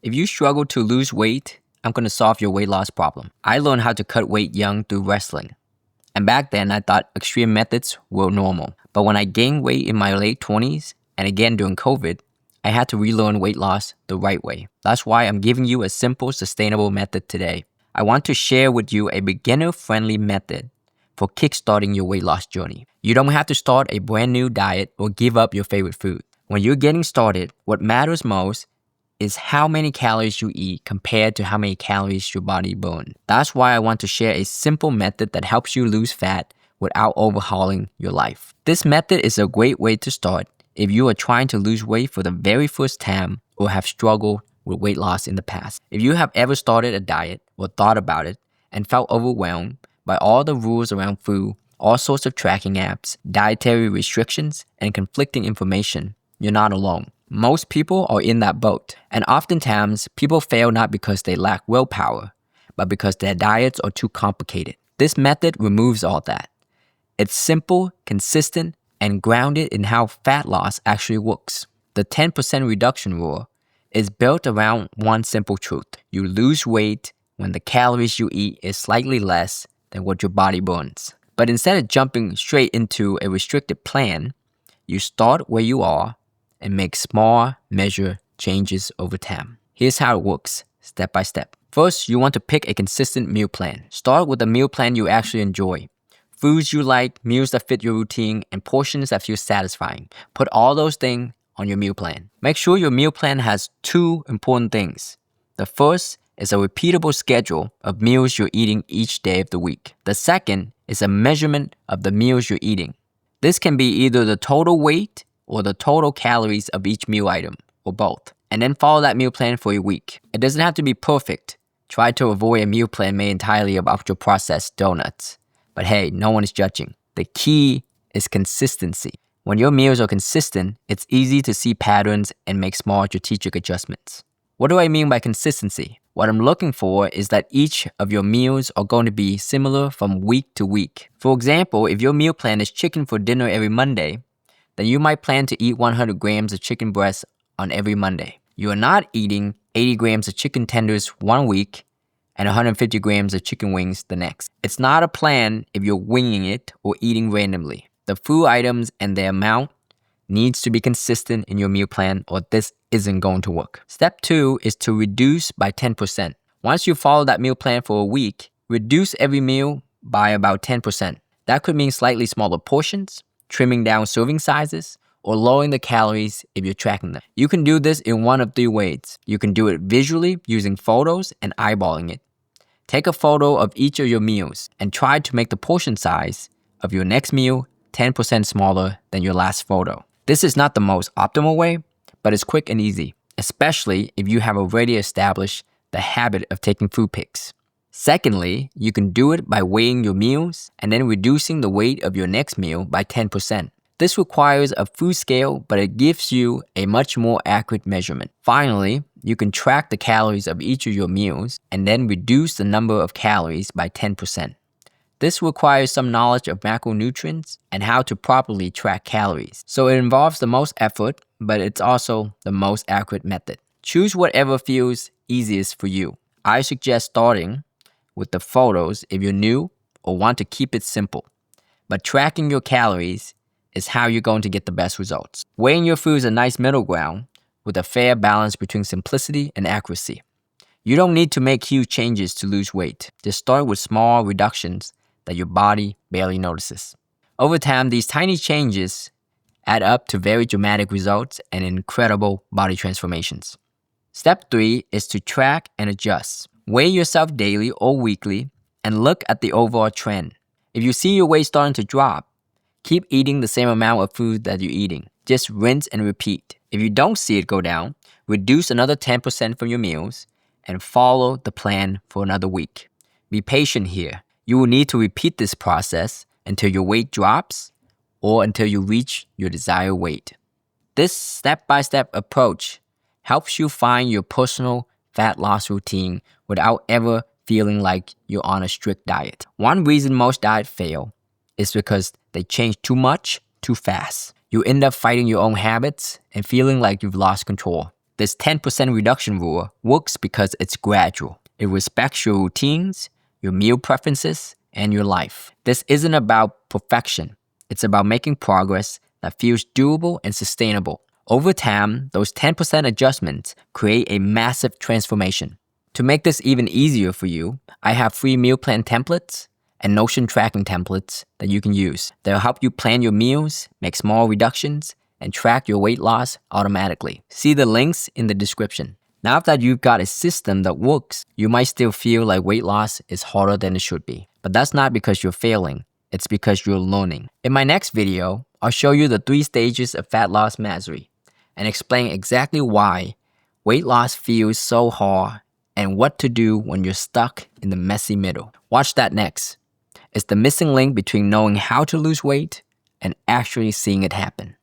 If you struggle to lose weight, I'm going to solve your weight loss problem. I learned how to cut weight young through wrestling. And back then, I thought extreme methods were normal. But when I gained weight in my late 20s, and again during COVID, I had to relearn weight loss the right way. That's why I'm giving you a simple, sustainable method today. I want to share with you a beginner-friendly method for kickstarting your weight loss journey. You don't have to start a brand new diet or give up your favorite food. When you're getting started, what matters most is how many calories you eat compared to how many calories your body burns. That's why I want to share a simple method that helps you lose fat without overhauling your life. This method is a great way to start if you are trying to lose weight for the very first time or have struggled with weight loss in the past. If you have ever started a diet or thought about it and felt overwhelmed by all the rules around food, all sorts of tracking apps, dietary restrictions, and conflicting information, you're not alone. Most people are in that boat, and oftentimes people fail not because they lack willpower, but because their diets are too complicated. This method removes all that. It's simple, consistent, and grounded in how fat loss actually works. The 10% reduction rule is built around one simple truth. You lose weight when the calories you eat is slightly less than what your body burns. But instead of jumping straight into a restricted plan, you start where you are and make small, measured changes over time. Here's how it works, step by step. First, you want to pick a consistent meal plan. Start with a meal plan you actually enjoy. Foods you like, meals that fit your routine, and portions that feel satisfying. Put all those things on your meal plan. Make sure your meal plan has two important things. The first is a repeatable schedule of meals you're eating each day of the week. The second is a measurement of the meals you're eating. This can be either the total weight or the total calories of each meal item, or both. And then follow that meal plan for a week. It doesn't have to be perfect. Try to avoid a meal plan made entirely of ultra-processed donuts. But hey, no one is judging. The key is consistency. When your meals are consistent, it's easy to see patterns and make small strategic adjustments. What do I mean by consistency? What I'm looking for is that each of your meals are going to be similar from week to week. For example, if your meal plan is chicken for dinner every Monday, then you might plan to eat 100 grams of chicken breast on every Monday. You are not eating 80 grams of chicken tenders one week and 150 grams of chicken wings the next. It's not a plan if you're winging it or eating randomly. The food items and their amount needs to be consistent in your meal plan or this isn't going to work. Step 2 is to reduce by 10%. Once you follow that meal plan for a week, reduce every meal by about 10%. That could mean slightly smaller portions, trimming down serving sizes, or lowering the calories if you're tracking them. You can do this in one of 3 ways. You can do it visually using photos and eyeballing it. Take a photo of each of your meals and try to make the portion size of your next meal 10% smaller than your last photo. This is not the most optimal way, but it's quick and easy, especially if you have already established the habit of taking food pics. Secondly, you can do it by weighing your meals and then reducing the weight of your next meal by 10%. This requires a food scale, but it gives you a much more accurate measurement. Finally, you can track the calories of each of your meals and then reduce the number of calories by 10%. This requires some knowledge of macronutrients and how to properly track calories. So it involves the most effort, but it's also the most accurate method. Choose whatever feels easiest for you. I suggest starting with the photos if you're new or want to keep it simple. But tracking your calories is how you're going to get the best results. Weighing your food is a nice middle ground with a fair balance between simplicity and accuracy. You don't need to make huge changes to lose weight. Just start with small reductions that your body barely notices. Over time, these tiny changes add up to very dramatic results and incredible body transformations. Step 3 is to track and adjust. Weigh yourself daily or weekly and look at the overall trend. If you see your weight starting to drop, keep eating the same amount of food that you're eating. Just rinse and repeat. If you don't see it go down, reduce another 10% from your meals and follow the plan for another week. Be patient here. You will need to repeat this process until your weight drops or until you reach your desired weight. This step-by-step approach helps you find your personal fat loss routine without ever feeling like you're on a strict diet. One reason most diets fail is because they change too much, too fast. You end up fighting your own habits and feeling like you've lost control. This 10% reduction rule works because it's gradual. It respects your routines, your meal preferences, and your life. This isn't about perfection. It's about making progress that feels doable and sustainable. Over time, those 10% adjustments create a massive transformation. To make this even easier for you, I have free meal plan templates and Notion tracking templates that you can use. They'll help you plan your meals, make small reductions, and track your weight loss automatically. See the links in the description. Now that you've got a system that works, you might still feel like weight loss is harder than it should be. But that's not because you're failing, it's because you're learning. In my next video, I'll show you the 3 stages of fat loss mastery and explain exactly why weight loss feels so hard and what to do when you're stuck in the messy middle. Watch that next. It's the missing link between knowing how to lose weight and actually seeing it happen.